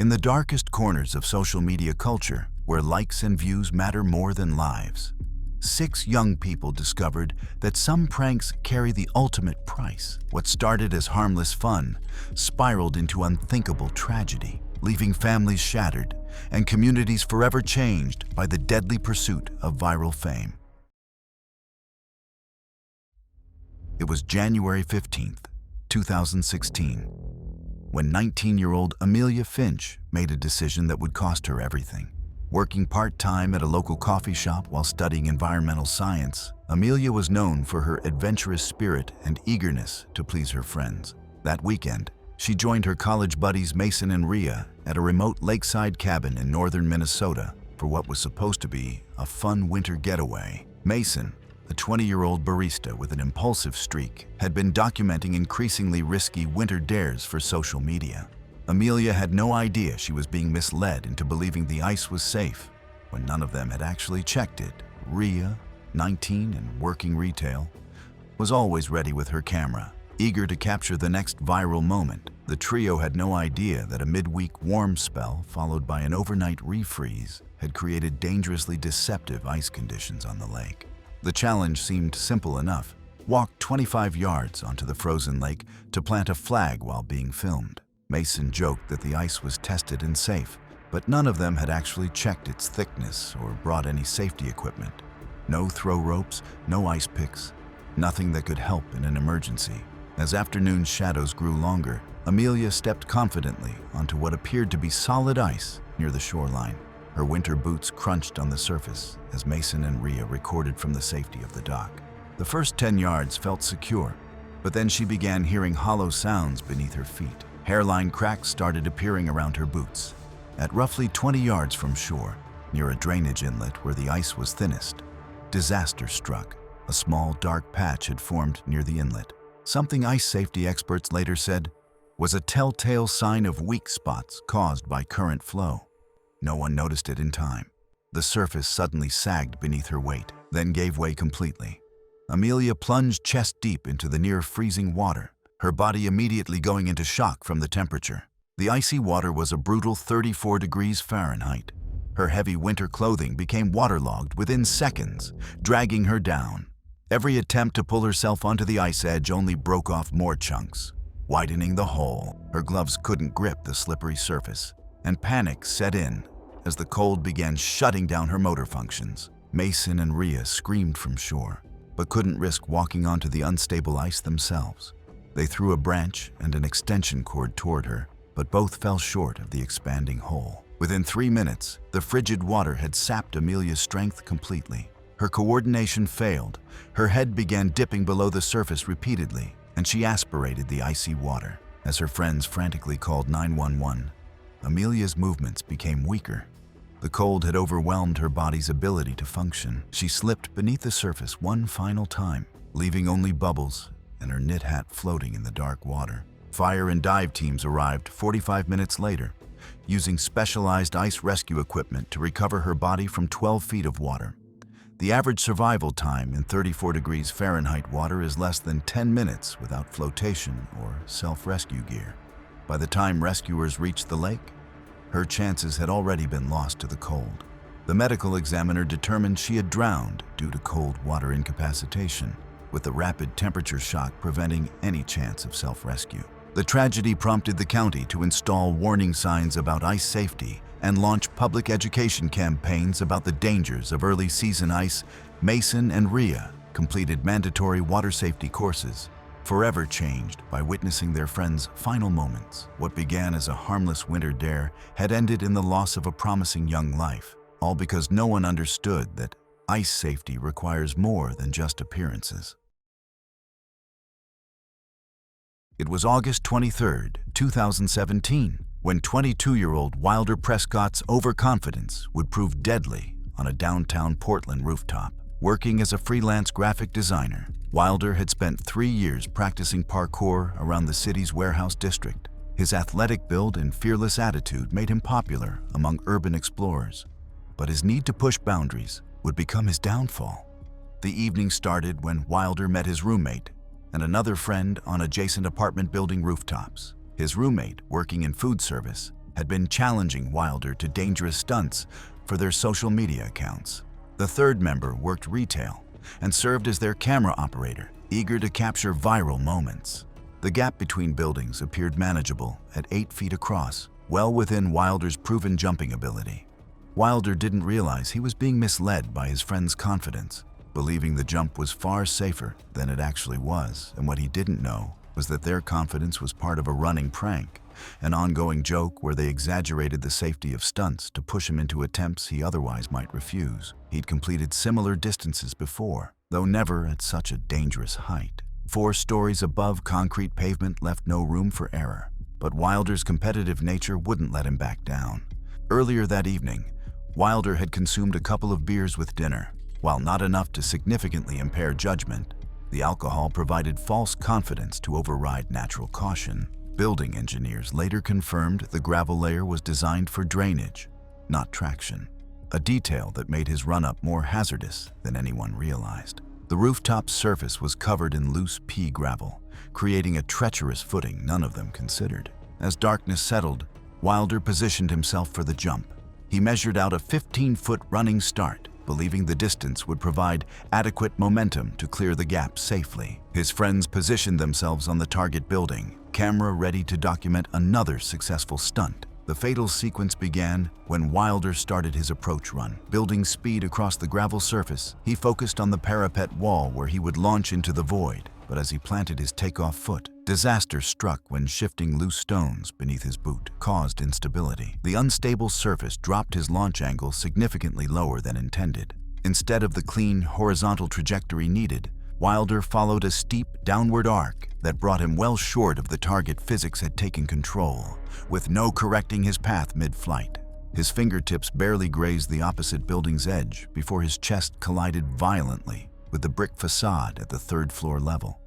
In the darkest corners of social media culture, where likes and views matter more than lives, 6 young people discovered that some pranks carry the ultimate price. What started as harmless fun spiraled into unthinkable tragedy, leaving families shattered and communities forever changed by the deadly pursuit of viral fame. It was January 15th, 2016, when 19-year-old Amelia Finch made a decision that would cost her everything. Working part-time at a local coffee shop while studying environmental science, Amelia was known for her adventurous spirit and eagerness to please her friends. That weekend, she joined her college buddies Mason and Rhea at a remote lakeside cabin in northern Minnesota for what was supposed to be a fun winter getaway. Mason, a 20-year-old barista with an impulsive streak, had been documenting increasingly risky winter dares for social media. Amelia had no idea she was being misled into believing the ice was safe when none of them had actually checked it. Rhea, 19 and working retail, was always ready with her camera, eager to capture the next viral moment. The trio had no idea that a midweek warm spell followed by an overnight refreeze had created dangerously deceptive ice conditions on the lake. The challenge seemed simple enough. Walk 25 yards onto the frozen lake to plant a flag while being filmed. Mason joked that the ice was tested and safe, but none of them had actually checked its thickness or brought any safety equipment. No throw ropes, no ice picks, nothing that could help in an emergency. As afternoon shadows grew longer, Amelia stepped confidently onto what appeared to be solid ice near the shoreline. Her winter boots crunched on the surface as Mason and Rhea recorded from the safety of the dock. The first 10 yards felt secure, but then she began hearing hollow sounds beneath her feet. Hairline cracks started appearing around her boots. At roughly 20 yards from shore, near a drainage inlet where the ice was thinnest, disaster struck. A small dark patch had formed near the inlet. Something ice safety experts later said was a telltale sign of weak spots caused by current flow. No one noticed it in time. The surface suddenly sagged beneath her weight, then gave way completely. Amelia plunged chest deep into the near-freezing water, her body immediately going into shock from the temperature. The icy water was a brutal 34 degrees Fahrenheit. Her heavy winter clothing became waterlogged within seconds, dragging her down. Every attempt to pull herself onto the ice edge only broke off more chunks, widening the hole. Her gloves couldn't grip the slippery surface, and panic set in as the cold began shutting down her motor functions. Mason and Rhea screamed from shore, but couldn't risk walking onto the unstable ice themselves. They threw a branch and an extension cord toward her, but both fell short of the expanding hole. Within 3 minutes, the frigid water had sapped Amelia's strength completely. Her coordination failed, her head began dipping below the surface repeatedly, and she aspirated the icy water. As her friends frantically called 911, Amelia's movements became weaker. The cold had overwhelmed her body's ability to function. She slipped beneath the surface one final time, leaving only bubbles and her knit hat floating in the dark water. Fire and dive teams arrived 45 minutes later, using specialized ice rescue equipment to recover her body from 12 feet of water. The average survival time in 34 degrees Fahrenheit water is less than 10 minutes without flotation or self-rescue gear. By the time rescuers reached the lake, her chances had already been lost to the cold. The medical examiner determined she had drowned due to cold water incapacitation, with the rapid temperature shock preventing any chance of self-rescue. The tragedy prompted the county to install warning signs about ice safety and launch public education campaigns about the dangers of early season ice. Mason and Rhea completed mandatory water safety courses, forever changed by witnessing their friends' final moments. What began as a harmless winter dare had ended in the loss of a promising young life, all because no one understood that ice safety requires more than just appearances. It was August 23, 2017, when 22-year-old Wilder Prescott's overconfidence would prove deadly on a downtown Portland rooftop. Working as a freelance graphic designer, Wilder had spent 3 years practicing parkour around the city's warehouse district. His athletic build and fearless attitude made him popular among urban explorers, but his need to push boundaries would become his downfall. The evening started when Wilder met his roommate and another friend on adjacent apartment building rooftops. His roommate, working in food service, had been challenging Wilder to dangerous stunts for their social media accounts. The third member worked retail and served as their camera operator, eager to capture viral moments. The gap between buildings appeared manageable at 8 feet across, well within Wilder's proven jumping ability. Wilder didn't realize he was being misled by his friend's confidence, believing the jump was far safer than it actually was, and what he didn't know was that their confidence was part of a running prank, an ongoing joke where they exaggerated the safety of stunts to push him into attempts he otherwise might refuse. He'd completed similar distances before, though never at such a dangerous height. 4 stories above concrete pavement left no room for error, but Wilder's competitive nature wouldn't let him back down. Earlier that evening, Wilder had consumed a couple of beers with dinner. While not enough to significantly impair judgment, the alcohol provided false confidence to override natural caution. Building engineers later confirmed the gravel layer was designed for drainage, not traction, a detail that made his run-up more hazardous than anyone realized. The rooftop surface was covered in loose pea gravel, creating a treacherous footing none of them considered. As darkness settled, Wilder positioned himself for the jump. He measured out a 15-foot running start, believing the distance would provide adequate momentum to clear the gap safely. His friends positioned themselves on the target building, camera ready to document another successful stunt. The fatal sequence began when Wilder started his approach run. Building speed across the gravel surface, he focused on the parapet wall where he would launch into the void. But as he planted his takeoff foot, disaster struck when shifting loose stones beneath his boot caused instability. The unstable surface dropped his launch angle significantly lower than intended. Instead of the clean, horizontal trajectory needed, Wilder followed a steep downward arc that brought him well short of the target physics had taken control, with no correcting his path mid-flight. His fingertips barely grazed the opposite building's edge before his chest collided violently with the brick facade at the 3rd floor level.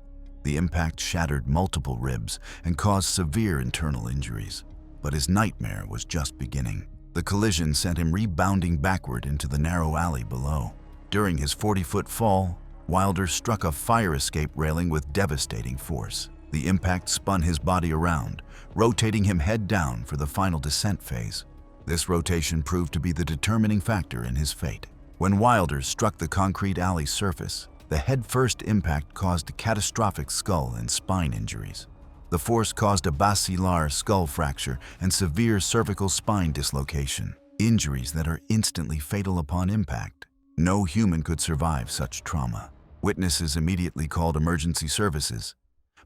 The impact shattered multiple ribs and caused severe internal injuries, but his nightmare was just beginning. The collision sent him rebounding backward into the narrow alley below. During his 40-foot fall, Wilder struck a fire escape railing with devastating force. The impact spun his body around, rotating him head down for the final descent phase. This rotation proved to be the determining factor in his fate. When Wilder struck the concrete alley surface, the head-first impact caused catastrophic skull and spine injuries. The force caused a basilar skull fracture and severe cervical spine dislocation, injuries that are instantly fatal upon impact. No human could survive such trauma. Witnesses immediately called emergency services,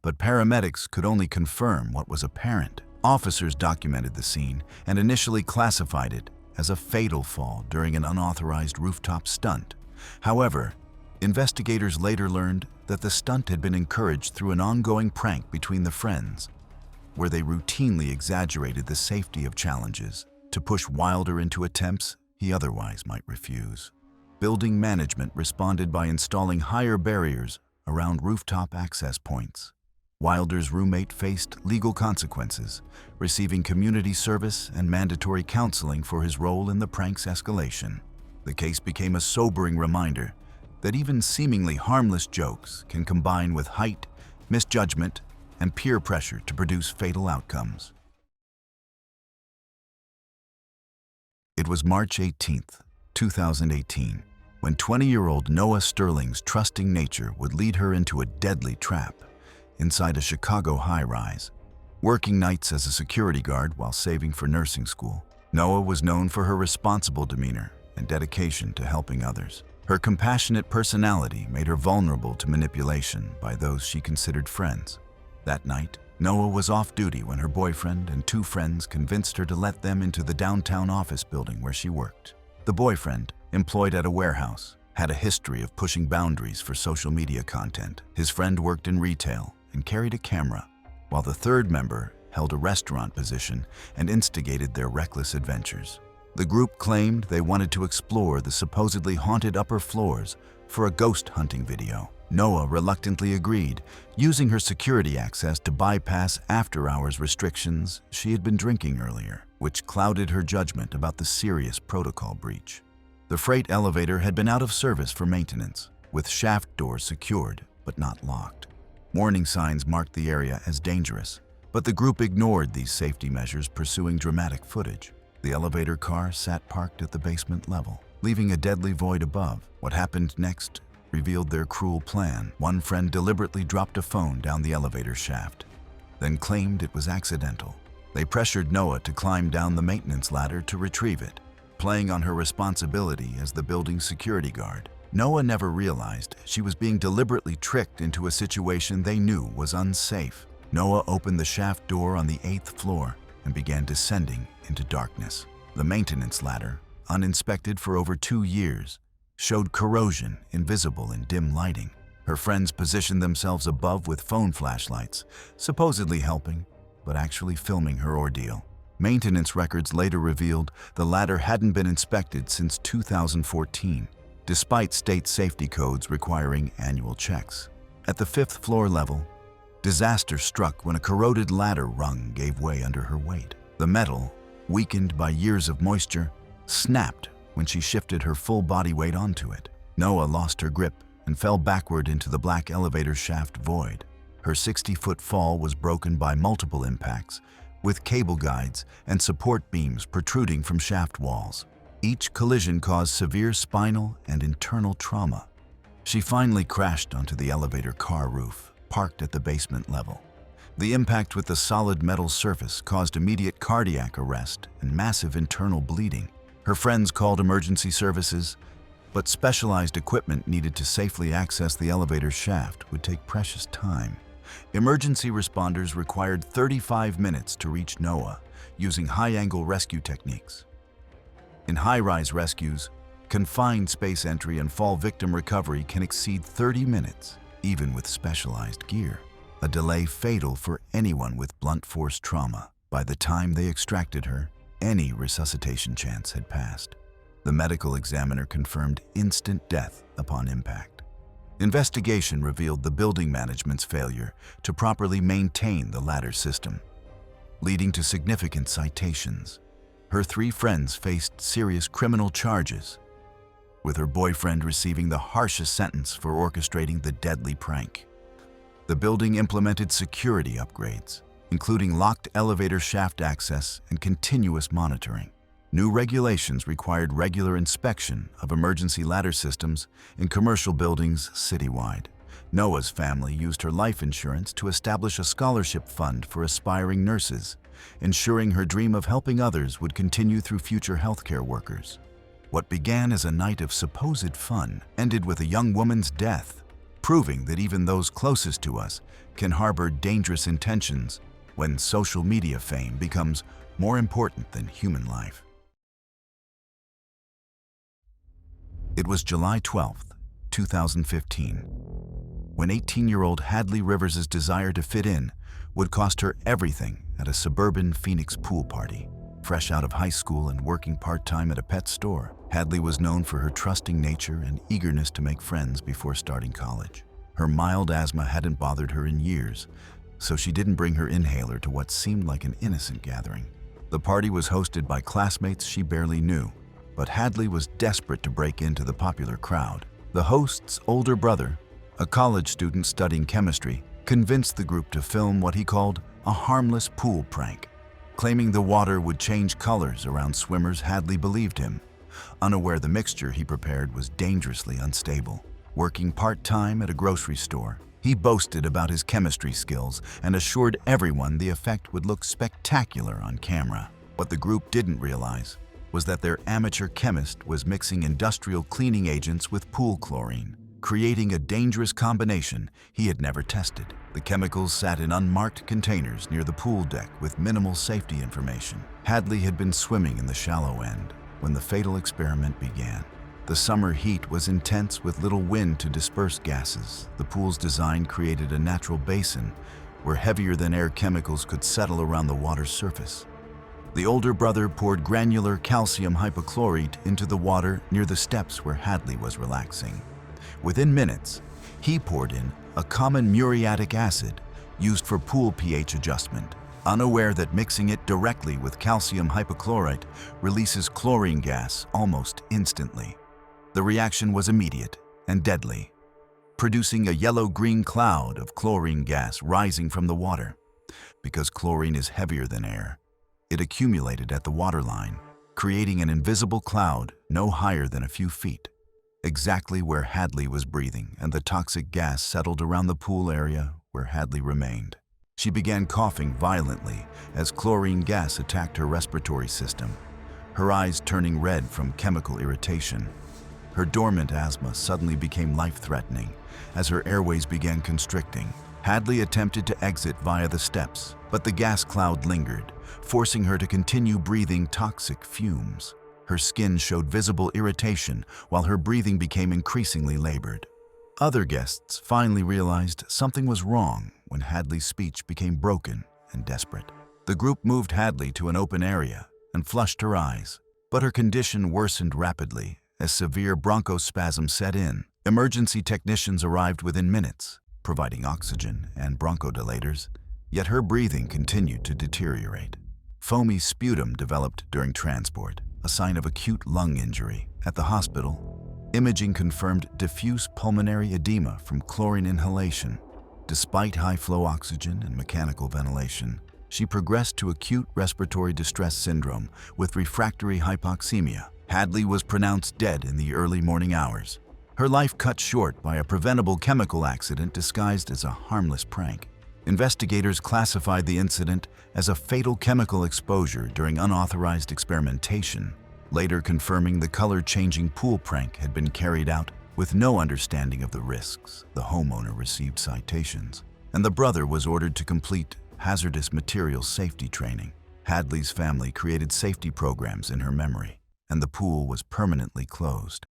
but paramedics could only confirm what was apparent. Officers documented the scene and initially classified it as a fatal fall during an unauthorized rooftop stunt. However, investigators later learned that the stunt had been encouraged through an ongoing prank between the friends, where they routinely exaggerated the safety of challenges to push Wilder into attempts he otherwise might refuse. Building management responded by installing higher barriers around rooftop access points. Wilder's roommate faced legal consequences, receiving community service and mandatory counseling for his role in the prank's escalation. The case became a sobering reminder that even seemingly harmless jokes can combine with height, misjudgment, and peer pressure to produce fatal outcomes. It was March 18, 2018, when 20-year-old Noah Sterling's trusting nature would lead her into a deadly trap inside a Chicago high-rise. Working nights as a security guard while saving for nursing school, Noah was known for her responsible demeanor and dedication to helping others. Her compassionate personality made her vulnerable to manipulation by those she considered friends. That night, Noah was off duty when her boyfriend and 2 friends convinced her to let them into the downtown office building where she worked. The boyfriend, employed at a warehouse, had a history of pushing boundaries for social media content. His friend worked in retail and carried a camera, while the third member held a restaurant position and instigated their reckless adventures. The group claimed they wanted to explore the supposedly haunted upper floors for a ghost hunting video. Noah reluctantly agreed, using her security access to bypass after-hours restrictions she had been drinking earlier, which clouded her judgment about the serious protocol breach. The freight elevator had been out of service for maintenance, with shaft doors secured but not locked. Warning signs marked the area as dangerous, But the group ignored these safety measures, pursuing dramatic footage. The elevator car sat parked at the basement level, leaving a deadly void above. What happened next revealed their cruel plan. One friend deliberately dropped a phone down the elevator shaft, then claimed it was accidental. They pressured Noah to climb down the maintenance ladder to retrieve it, playing on her responsibility as the building's security guard. Noah never realized she was being deliberately tricked into a situation they knew was unsafe. Noah opened the shaft door on the 8th floor and began descending into darkness. The maintenance ladder, uninspected for over 2 years, showed corrosion invisible in dim lighting. Her friends positioned themselves above with phone flashlights, supposedly helping, but actually filming her ordeal. Maintenance records later revealed the ladder hadn't been inspected since 2014, despite state safety codes requiring annual checks. At the 5th floor level, disaster struck when a corroded ladder rung gave way under her weight. The metal, weakened by years of moisture, snapped when she shifted her full body weight onto it. Noah lost her grip and fell backward into the black elevator shaft void. Her 60-foot fall was broken by multiple impacts, with cable guides and support beams protruding from shaft walls. Each collision caused severe spinal and internal trauma. She finally crashed onto the elevator car roof, parked at the basement level. The impact with the solid metal surface caused immediate cardiac arrest and massive internal bleeding. Her friends called emergency services, but specialized equipment needed to safely access the elevator shaft would take precious time. Emergency responders required 35 minutes to reach Noah, using high-angle rescue techniques. In high-rise rescues, confined space entry and fall victim recovery can exceed 30 minutes, even with specialized gear, a delay fatal for anyone with blunt force trauma. By the time they extracted her, any resuscitation chance had passed. The medical examiner confirmed instant death upon impact. Investigation revealed the building management's failure to properly maintain the ladder system, leading to significant citations. Her 3 friends faced serious criminal charges, with her boyfriend receiving the harshest sentence for orchestrating the deadly prank. The building implemented security upgrades, including locked elevator shaft access and continuous monitoring. New regulations required regular inspection of emergency ladder systems in commercial buildings citywide. Noah's family used her life insurance to establish a scholarship fund for aspiring nurses, ensuring her dream of helping others would continue through future healthcare workers. What began as a night of supposed fun ended with a young woman's death, proving that even those closest to us can harbor dangerous intentions when social media fame becomes more important than human life. It was July 12, 2015, when 18-year-old Hadley Rivers' desire to fit in would cost her everything at a suburban Phoenix pool party. Fresh out of high school and working part-time at a pet store, Hadley was known for her trusting nature and eagerness to make friends before starting college. Her mild asthma hadn't bothered her in years, so she didn't bring her inhaler to what seemed like an innocent gathering. The party was hosted by classmates she barely knew, but Hadley was desperate to break into the popular crowd. The host's older brother, a college student studying chemistry, convinced the group to film what he called a harmless pool prank. Claiming the water would change colors around swimmers, Hadley believed him, unaware the mixture he prepared was dangerously unstable. Working part-time at a grocery store, he boasted about his chemistry skills and assured everyone the effect would look spectacular on camera. What the group didn't realize was that their amateur chemist was mixing industrial cleaning agents with pool chlorine, creating a dangerous combination he had never tested. The chemicals sat in unmarked containers near the pool deck with minimal safety information. Hadley had been swimming in the shallow end when the fatal experiment began. The summer heat was intense with little wind to disperse gases. The pool's design created a natural basin where heavier-than-air chemicals could settle around the water's surface. The older brother poured granular calcium hypochlorite into the water near the steps where Hadley was relaxing. Within minutes, he poured in a common muriatic acid used for pool pH adjustment, unaware that mixing it directly with calcium hypochlorite releases chlorine gas almost instantly. The reaction was immediate and deadly, producing a yellow-green cloud of chlorine gas rising from the water. Because chlorine is heavier than air, it accumulated at the waterline, creating an invisible cloud no higher than a few feet, exactly where Hadley was breathing, and the toxic gas settled around the pool area where Hadley remained. She began coughing violently as chlorine gas attacked her respiratory system, her eyes turning red from chemical irritation. Her dormant asthma suddenly became life-threatening as her airways began constricting. Hadley attempted to exit via the steps, but the gas cloud lingered, forcing her to continue breathing toxic fumes. Her skin showed visible irritation while her breathing became increasingly labored. Other guests finally realized something was wrong when Hadley's speech became broken and desperate. The group moved Hadley to an open area and flushed her eyes, but her condition worsened rapidly as severe bronchospasm set in. Emergency technicians arrived within minutes, providing oxygen and bronchodilators, yet her breathing continued to deteriorate. Foamy sputum developed during transport, a sign of acute lung injury. At the hospital, imaging confirmed diffuse pulmonary edema from chlorine inhalation. Despite high-flow oxygen and mechanical ventilation, she progressed to acute respiratory distress syndrome with refractory hypoxemia. Hadley was pronounced dead in the early morning hours, her life cut short by a preventable chemical accident disguised as a harmless prank. Investigators classified the incident as a fatal chemical exposure during unauthorized experimentation, later confirming the color-changing pool prank had been carried out with no understanding of the risks. The homeowner received citations, and the brother was ordered to complete hazardous materials safety training. Hadley's family created safety programs in her memory, and the pool was permanently closed.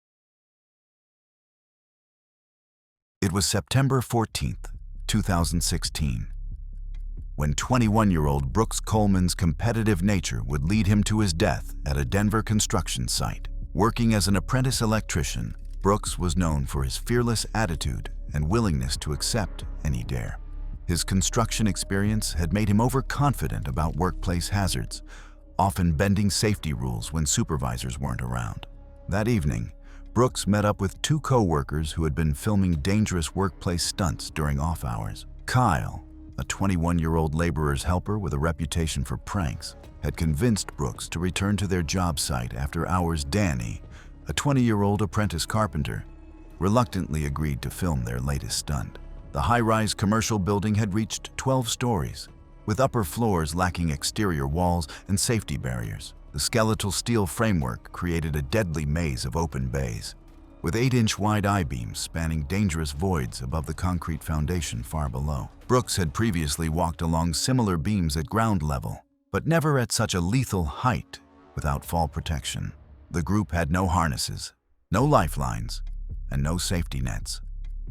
It was September 14th, 2016, when 21-year-old Brooks Coleman's competitive nature would lead him to his death at a Denver construction site. Working as an apprentice electrician, Brooks was known for his fearless attitude and willingness to accept any dare. His construction experience had made him overconfident about workplace hazards, often bending safety rules when supervisors weren't around. That evening, Brooks met up with two co-workers who had been filming dangerous workplace stunts during off hours. Kyle, a 21-year-old laborer's helper with a reputation for pranks, had convinced Brooks to return to their job site after hours. Danny, a 20-year-old apprentice carpenter, reluctantly agreed to film their latest stunt. The high-rise commercial building had reached 12 stories, with upper floors lacking exterior walls and safety barriers. The skeletal steel framework created a deadly maze of open bays, with 8-inch wide I-beams spanning dangerous voids above the concrete foundation far below. Brooks had previously walked along similar beams at ground level, but never at such a lethal height without fall protection. The group had no harnesses, no lifelines, and no safety nets.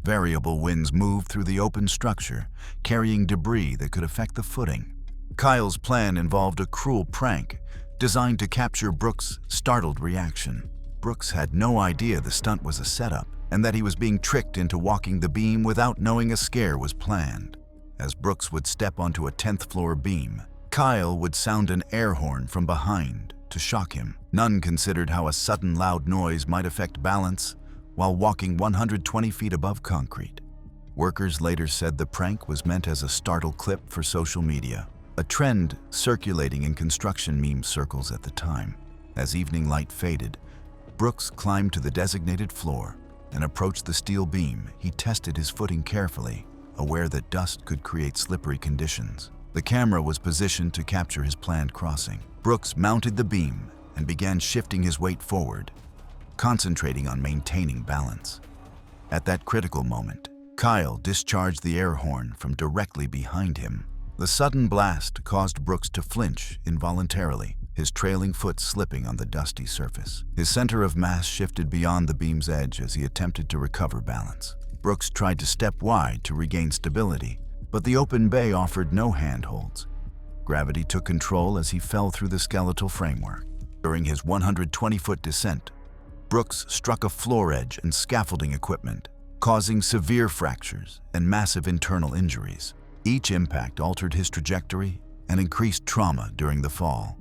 Variable winds moved through the open structure, carrying debris that could affect the footing. Kyle's plan involved a cruel prank designed to capture Brooks' startled reaction. Brooks had no idea the stunt was a setup and that he was being tricked into walking the beam without knowing a scare was planned. As Brooks would step onto a 10th-floor beam, Kyle would sound an air horn from behind to shock him. None considered how a sudden loud noise might affect balance while walking 120 feet above concrete. Workers later said the prank was meant as a startle clip for social media, a trend circulating in construction meme circles at the time. As evening light faded, Brooks climbed to the designated floor and approached the steel beam. He tested his footing carefully, aware that dust could create slippery conditions. The camera was positioned to capture his planned crossing. Brooks mounted the beam and began shifting his weight forward, concentrating on maintaining balance. At that critical moment, Kyle discharged the air horn from directly behind him. The sudden blast caused Brooks to flinch involuntarily, his trailing foot slipping on the dusty surface. His center of mass shifted beyond the beam's edge as he attempted to recover balance. Brooks tried to step wide to regain stability, but the open bay offered no handholds. Gravity took control as he fell through the skeletal framework. During his 120-foot descent, Brooks struck a floor edge and scaffolding equipment, causing severe fractures and massive internal injuries. Each impact altered his trajectory and increased trauma during the fall.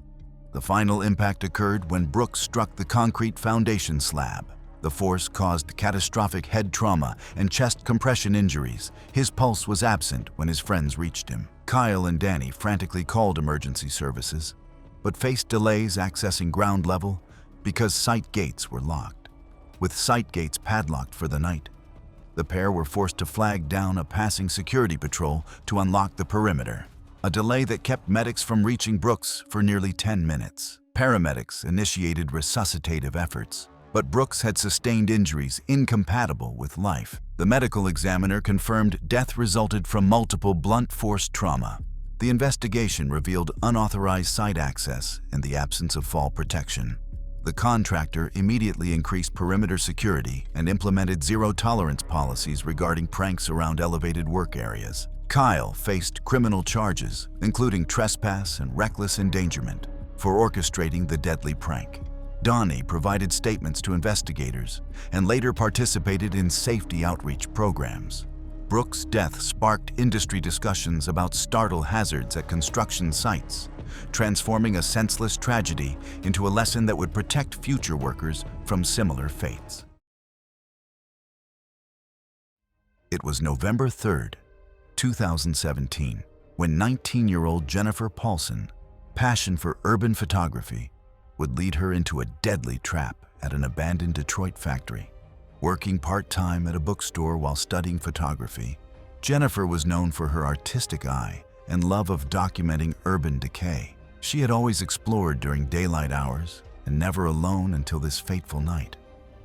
The final impact occurred when Brooks struck the concrete foundation slab. The force caused catastrophic head trauma and chest compression injuries. His pulse was absent when his friends reached him. Kyle and Danny frantically called emergency services, but faced delays accessing ground level because site gates were locked. With site gates padlocked for the night, the pair were forced to flag down a passing security patrol to unlock the perimeter, a delay that kept medics from reaching Brooks for nearly 10 minutes. Paramedics initiated resuscitative efforts, but Brooks had sustained injuries incompatible with life. The medical examiner confirmed death resulted from multiple blunt force trauma. The investigation revealed unauthorized site access and the absence of fall protection. The contractor immediately increased perimeter security and implemented zero-tolerance policies regarding pranks around elevated work areas. Kyle faced criminal charges, including trespass and reckless endangerment, for orchestrating the deadly prank. Donnie provided statements to investigators and later participated in safety outreach programs. Brooks' death sparked industry discussions about startle hazards at construction sites, transforming a senseless tragedy into a lesson that would protect future workers from similar fates. It was November 3rd, 2017, when 19-year-old Jennifer Paulson, passion for urban photography, would lead her into a deadly trap at an abandoned Detroit factory. Working part-time at a bookstore while studying photography, Jennifer was known for her artistic eye and love of documenting urban decay. She had always explored during daylight hours and never alone until this fateful night.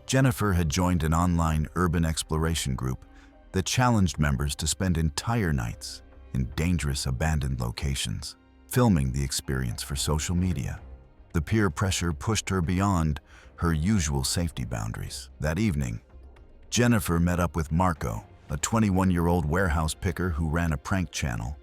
Jennifer had joined an online urban exploration group that challenged members to spend entire nights in dangerous abandoned locations, filming the experience for social media. The peer pressure pushed her beyond her usual safety boundaries. That evening, Jennifer met up with Marco, a 21-year-old warehouse picker who ran a prank channel,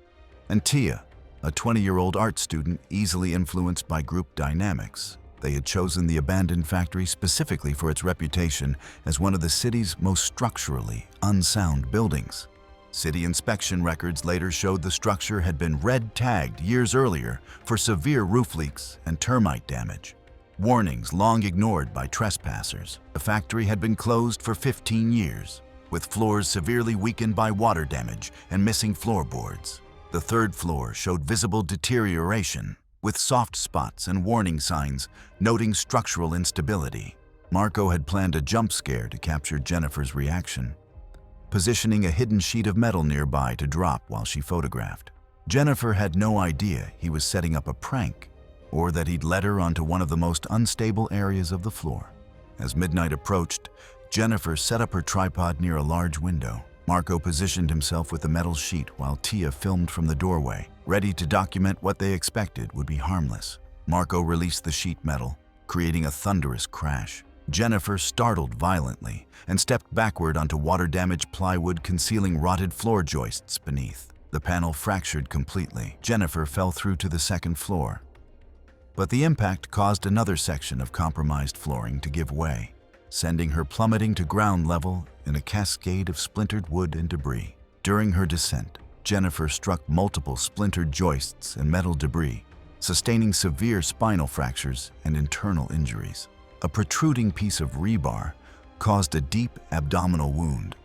and Tia, a 20-year-old art student easily influenced by group dynamics. They had chosen the abandoned factory specifically for its reputation as one of the city's most structurally unsound buildings. City inspection records later showed the structure had been red-tagged years earlier for severe roof leaks and termite damage. Warnings long ignored by trespassers. The factory had been closed for 15 years, with floors severely weakened by water damage and missing floorboards. The third floor showed visible deterioration, with soft spots and warning signs noting structural instability. Marco had planned a jump scare to capture Jennifer's reaction, positioning a hidden sheet of metal nearby to drop while she photographed. Jennifer had no idea he was setting up a prank, or that he'd led her onto one of the most unstable areas of the floor. As midnight approached, Jennifer set up her tripod near a large window. Marco positioned himself with the metal sheet while Tia filmed from the doorway, ready to document what they expected would be harmless. Marco released the sheet metal, creating a thunderous crash. Jennifer startled violently and stepped backward onto water-damaged plywood concealing rotted floor joists beneath. The panel fractured completely. Jennifer fell through to the second floor, but the impact caused another section of compromised flooring to give way, sending her plummeting to ground level in a cascade of splintered wood and debris. During her descent, Jennifer struck multiple splintered joists and metal debris, sustaining severe spinal fractures and internal injuries. A protruding piece of rebar caused a deep abdominal wound,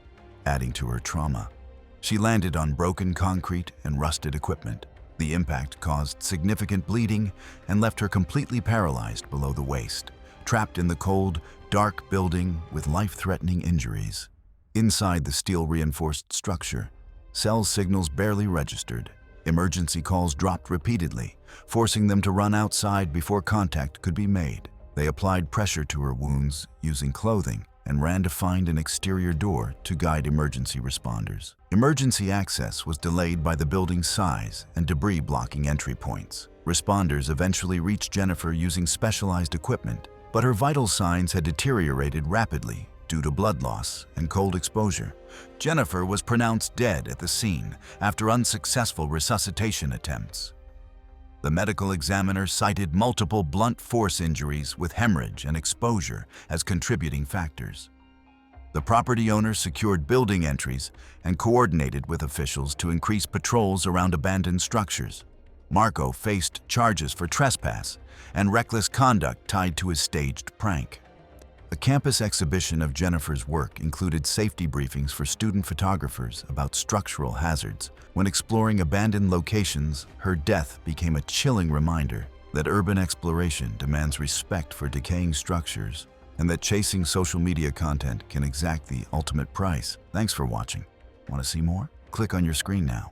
adding to her trauma. She landed on broken concrete and rusted equipment. The impact caused significant bleeding and left her completely paralyzed below the waist, trapped in the cold, dark building with life-threatening injuries. Inside the steel-reinforced structure, cell signals barely registered. Emergency calls dropped repeatedly, forcing them to run outside before contact could be made. They applied pressure to her wounds using clothing and ran to find an exterior door to guide emergency responders. Emergency access was delayed by the building's size and debris blocking entry points. Responders eventually reached Jennifer using specialized equipment, but her vital signs had deteriorated rapidly due to blood loss and cold exposure. Jennifer was pronounced dead at the scene after unsuccessful resuscitation attempts. The medical examiner cited multiple blunt force injuries with hemorrhage and exposure as contributing factors. The property owner secured building entries and coordinated with officials to increase patrols around abandoned structures. Marco faced charges for trespass and reckless conduct tied to his staged prank. A campus exhibition of Jennifer's work included safety briefings for student photographers about structural hazards. When exploring abandoned locations, her death became a chilling reminder that urban exploration demands respect for decaying structures and that chasing social media content can exact the ultimate price. Thanks for watching. Want to see more? Click on your screen now.